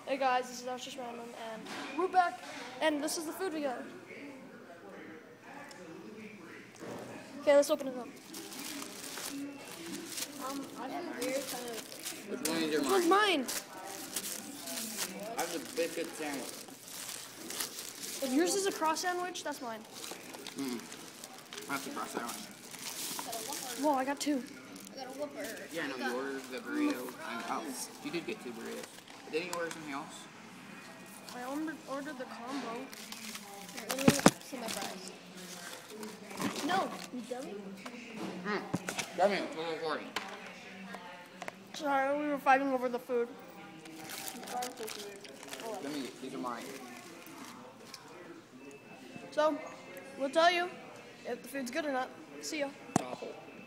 Hey guys, this is Archie Random, and we're back, and this is the food we got. Okay, let's open it up. I have a weird kind of... Which one is your Which one's mine? I have the biscuit sandwich. If yours is a cross sandwich, that's mine. That's the cross sandwich. Whoa, I got two. I got a Whopper. Yeah, I know you ordered the burrito. You did get 2 burritos. But didn't you order something else? I ordered the combo. Here, let me see my fries. No, you dummy. Come here, we're recording. Sorry, we were fighting over the food. Let me get, these are mine. So, we'll tell you if the food's good or not. See ya. Awful.